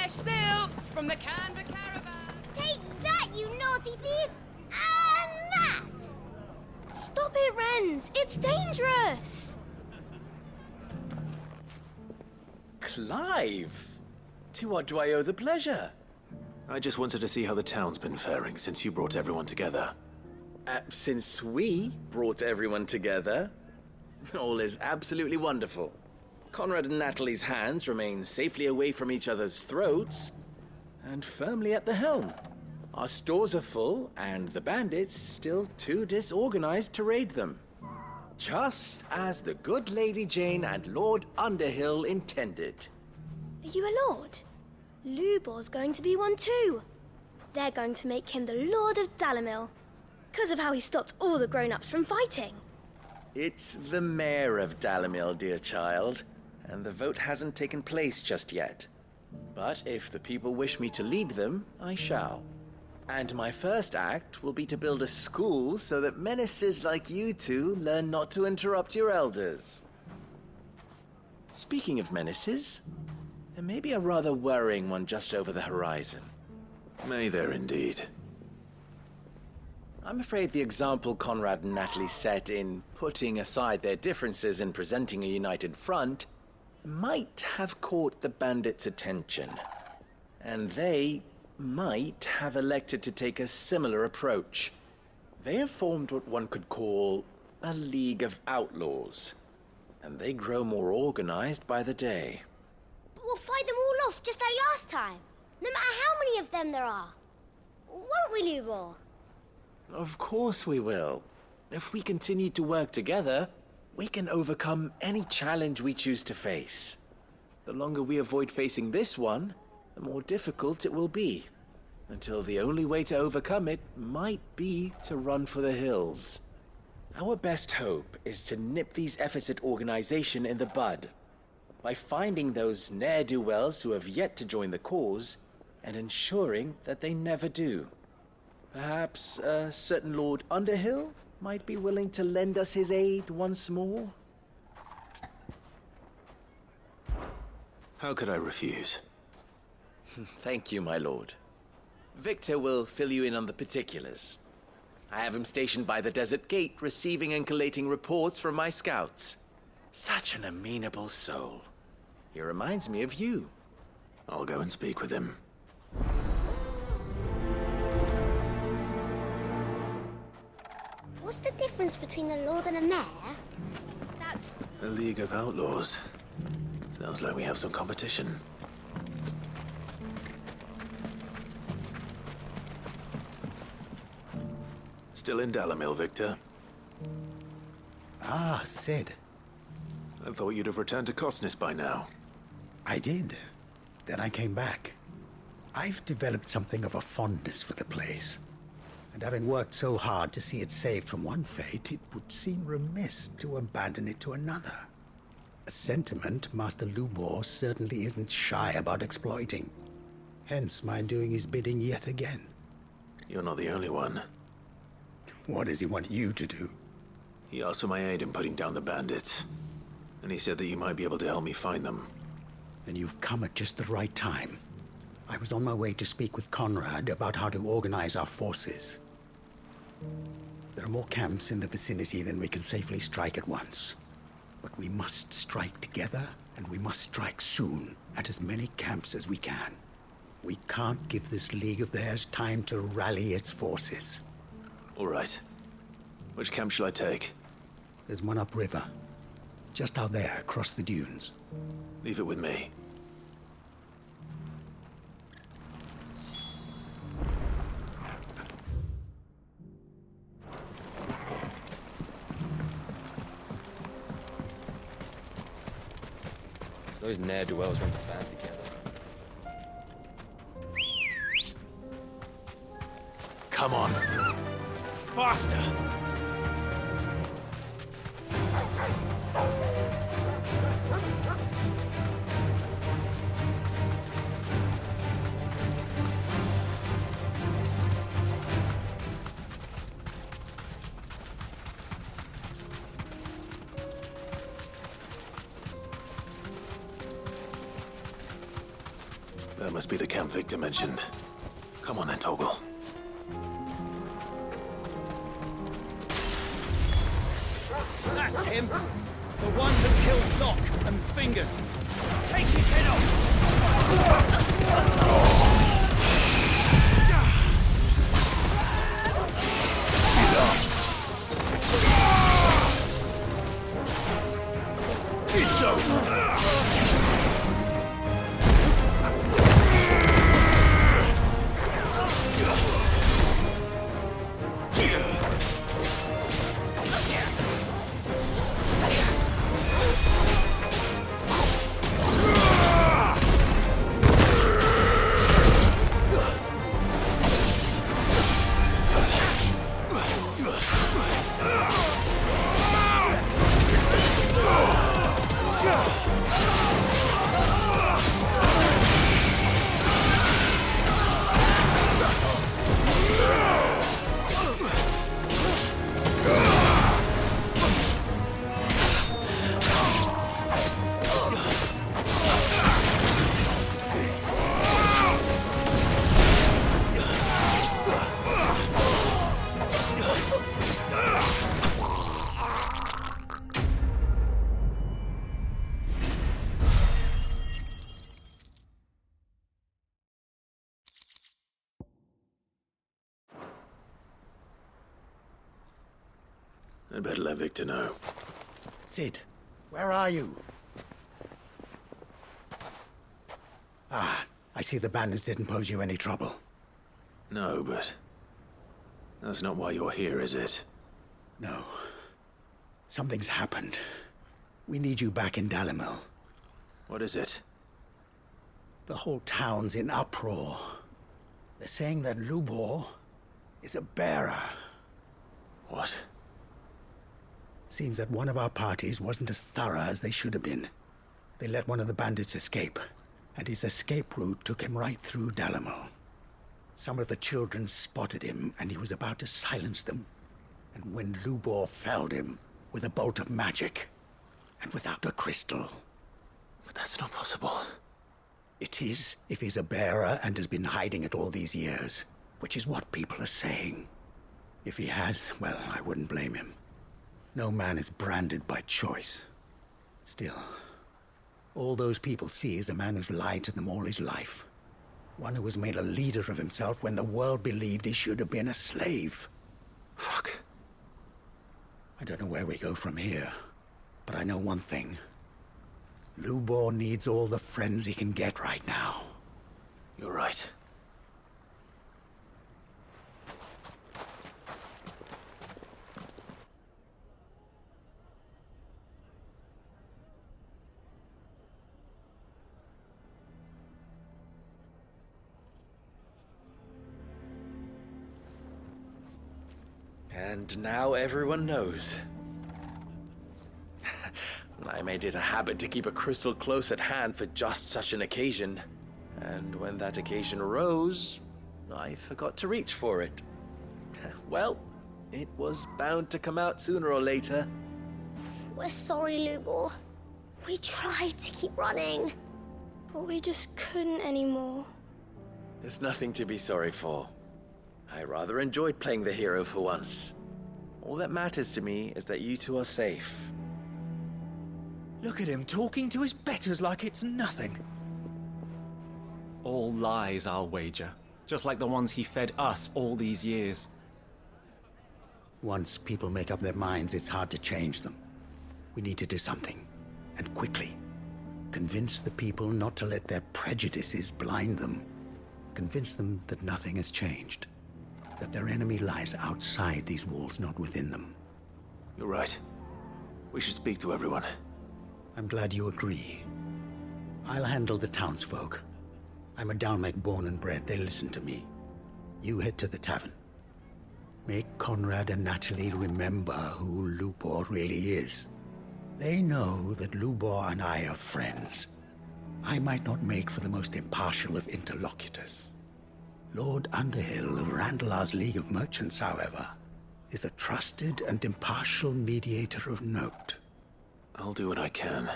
Fresh silks from the Canberra caravan. Take that, you naughty thief! And that! Stop it, Wrens! It's dangerous! Clive! To what do I owe the pleasure? I just wanted to see how the town's been faring since you brought everyone together. Since we brought everyone together, all is absolutely wonderful. Conrad and Natalie's hands remain safely away from each other's throats and firmly at the helm. Our stores are full and the bandits still too disorganized to raid them. Just as the good Lady Jane and Lord Underhill intended. Are you a lord? Lubor's going to be one too. They're going to make him the Lord of Dalimil, because of how he stopped all the grown-ups from fighting. It's the mayor of Dalimil, dear child, and the vote hasn't taken place just yet. But if the people wish me to lead them, I shall. And my first act will be to build a school so that menaces like you two learn not to interrupt your elders. Speaking of menaces, there may be a rather worrying one just over the horizon. May there indeed. I'm afraid the example Conrad and Natalie set in putting aside their differences and presenting a united front might have caught the bandits' attention. And they might have elected to take a similar approach. They have formed what one could call a League of Outlaws, and they grow more organized by the day. But we'll fight them all off just like last time, no matter how many of them there are. Won't we, Lubor? Of course we will. If we continue to work together, we can overcome any challenge we choose to face. The longer we avoid facing this one, the more difficult it will be, until the only way to overcome it might be to run for the hills. Our best hope is to nip these efforts at organization in the bud, by finding those ne'er-do-wells who have yet to join the cause, and ensuring that they never do. Perhaps a certain Lord Underhill might be willing to lend us his aid once more? How could I refuse? Thank you, my lord. Victor will fill you in on the particulars. I have him stationed by the desert gate, receiving and collating reports from my scouts. Such an amenable soul. He reminds me of you. I'll go and speak with him. What's the difference between a lord and a mayor? That's... A League of Outlaws. Sounds like we have some competition. Still in Dalimil, Victor? Ah, Sid. I thought you'd have returned to Cosnis by now. I did. Then I came back. I've developed something of a fondness for the place. And having worked so hard to see it saved from one fate, it would seem remiss to abandon it to another. A sentiment Master Lubor certainly isn't shy about exploiting. Hence my doing his bidding yet again. You're not the only one. What does he want you to do? He asked for my aid in putting down the bandits. And he said that you might be able to help me find them. Then you've come at just the right time. I was on my way to speak with Conrad about how to organize our forces. There are more camps in the vicinity than we can safely strike at once. But we must strike together, and we must strike soon at as many camps as we can. We can't give this league of theirs time to rally its forces. All right. Which camp shall I take? There's one upriver. Just out there, across the dunes. Leave it with me. Those ne'er-do-wells went to band together. Come on. Faster! That must be the camp Victor mentioned. Come on then, Toggle. That's him! The one that killed Locke and Fingers! Take his head off! It's over! I'd better let Victor know. Sid, where are you? Ah, I see the bandits didn't pose you any trouble. No, but... that's not why you're here, is it? No. Something's happened. We need you back in Dalimil. What is it? The whole town's in uproar. They're saying that Lubor is a bearer. What? Seems that one of our parties wasn't as thorough as they should have been. They let one of the bandits escape, and his escape route took him right through Dalimil. Some of the children spotted him, and he was about to silence them. And when Lubor felled him with a bolt of magic, and without a crystal. But that's not possible. It is, if he's a bearer and has been hiding it all these years, which is what people are saying. If he has, well, I wouldn't blame him. No man is branded by choice. Still, all those people see is a man who's lied to them all his life. One who was made a leader of himself when the world believed he should have been a slave. Fuck. I don't know where we go from here, but I know one thing. Lubor needs all the friends he can get right now. You're right. And now everyone knows. I made it a habit to keep a crystal close at hand for just such an occasion. And when that occasion arose, I forgot to reach for it. Well, it was bound to come out sooner or later. We're sorry, Lubor. We tried to keep running. But we just couldn't anymore. There's nothing to be sorry for. I rather enjoyed playing the hero for once. All that matters to me is that you two are safe. Look at him talking to his betters like it's nothing. All lies, I'll wager. Just like the ones he fed us all these years. Once people make up their minds, it's hard to change them. We need to do something, and quickly. Convince the people not to let their prejudices blind them. Convince them that nothing has changed. That their enemy lies outside these walls, not within them. You're right. We should speak to everyone. I'm glad you agree. I'll handle the townsfolk. I'm a Dalmec born and bred. They listen to me. You head to the tavern. Make Conrad and Natalie remember who Lubor really is. They know that Lubor and I are friends. I might not make for the most impartial of interlocutors. Lord Underhill of Randalar's League of Merchants, however, is a trusted and impartial mediator of note. I'll do what I can.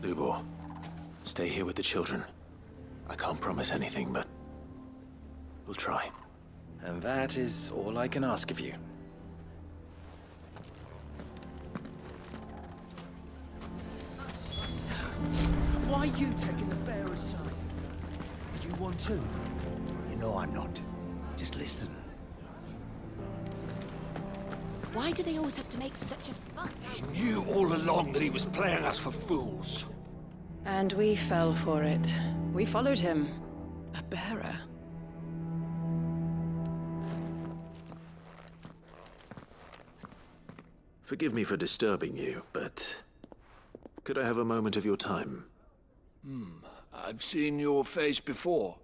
Lubor, stay here with the children. I can't promise anything, but we'll try. And that is all I can ask of you. Why are you taking the bearer's side? Are you one too? You know I'm not. Just listen. Why do they always have to make such a fuss? Knew all along that he was playing us for fools. And we fell for it. We followed him. A bearer. Forgive me for disturbing you, but could I have a moment of your time? I've seen your face before.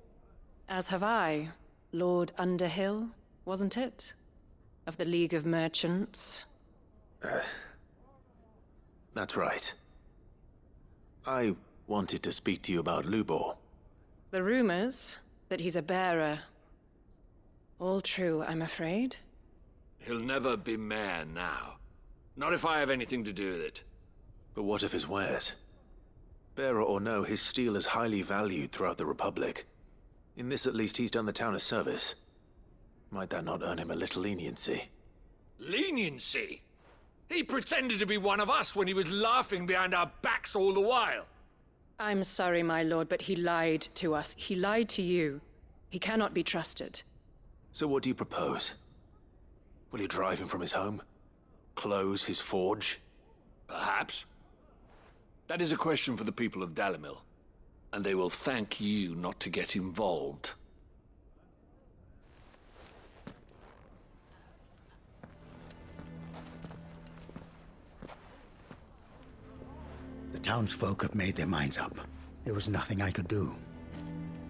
As have I. Lord Underhill, wasn't it? Of the League of Merchants. That's right. I wanted to speak to you about Lubor. The rumors that he's a bearer. All true, I'm afraid. He'll never be mayor now. Not if I have anything to do with it. But what of his wares? Bearer or no, his steel is highly valued throughout the Republic. In this, at least, he's done the town a service. Might that not earn him a little leniency? Leniency? He pretended to be one of us when he was laughing behind our backs all the while. I'm sorry, my lord, but he lied to us. He lied to you. He cannot be trusted. So what do you propose? Will you drive him from his home? Close his forge? Perhaps. That is a question for the people of Dalimil, and they will thank you not to get involved. The townsfolk have made their minds up. There was nothing I could do.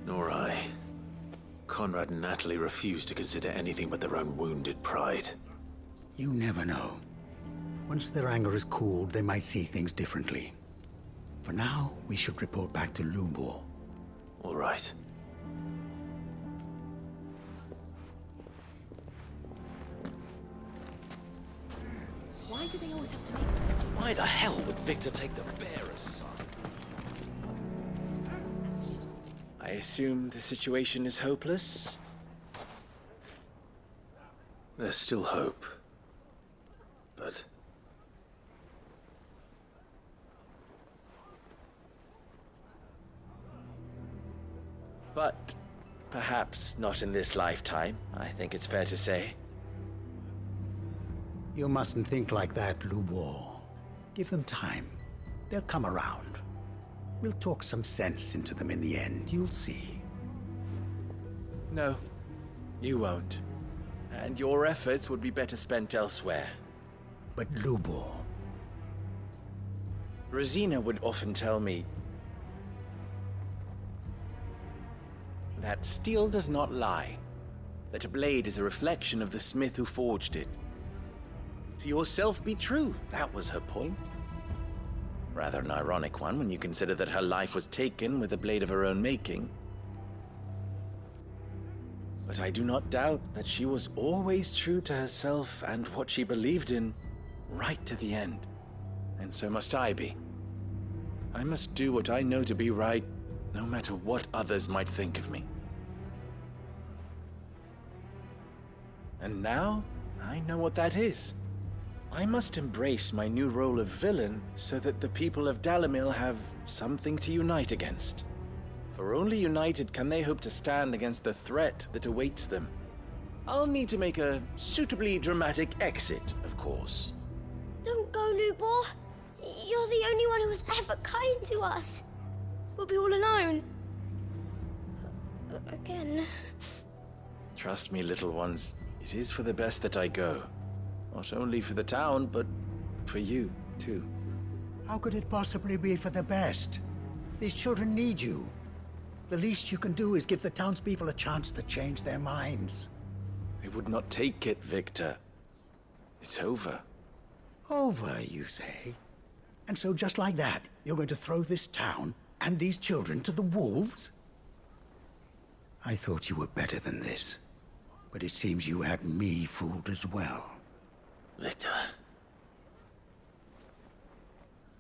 Nor I. Conrad and Natalie refused to consider anything but their own wounded pride. You never know. Once their anger is cooled, they might see things differently. For now, we should report back to Lubor. All right. Why do they always have to make such a... Why the hell would Victor take the bearer's side? I assume the situation is hopeless? There's still hope. But... But perhaps not in this lifetime, I think it's fair to say. You mustn't think like that, Lubor. Give them time. They'll come around. We'll talk some sense into them in the end, you'll see. No, you won't. And your efforts would be better spent elsewhere. But Lubor... Rosina would often tell me that steel does not lie, that a blade is a reflection of the smith who forged it. To yourself be true, that was her point. Rather an ironic one when you consider that her life was taken with a blade of her own making. But I do not doubt that she was always true to herself and what she believed in, right to the end. And so must I be. I must do what I know to be right, no matter what others might think of me. And now, I know what that is. I must embrace my new role of villain so that the people of Dalimil have something to unite against. For only united can they hope to stand against the threat that awaits them. I'll need to make a suitably dramatic exit, of course. Don't go, Lubor. You're the only one who was ever kind to us. We'll be all alone. Again. Trust me, little ones, it is for the best that I go. Not only for the town, but for you, too. How could it possibly be for the best? These children need you. The least you can do is give the townspeople a chance to change their minds. They would not take it, Victor. It's over. Over, you say? And so just like that, you're going to throw this town and these children to the wolves? I thought you were better than this. But it seems you had me fooled as well. Victor.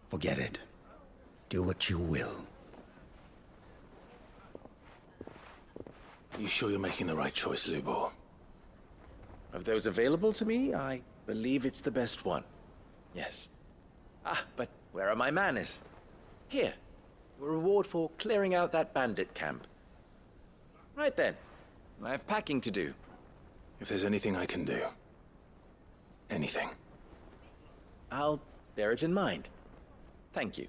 Forget it. Do what you will. You sure you're making the right choice, Lubor? Of those available to me, I believe it's the best one. Yes. Ah, but where are my manners? Here. A reward for clearing out that bandit camp. Right then. I have packing to do. If there's anything I can do. Anything. I'll bear it in mind. Thank you.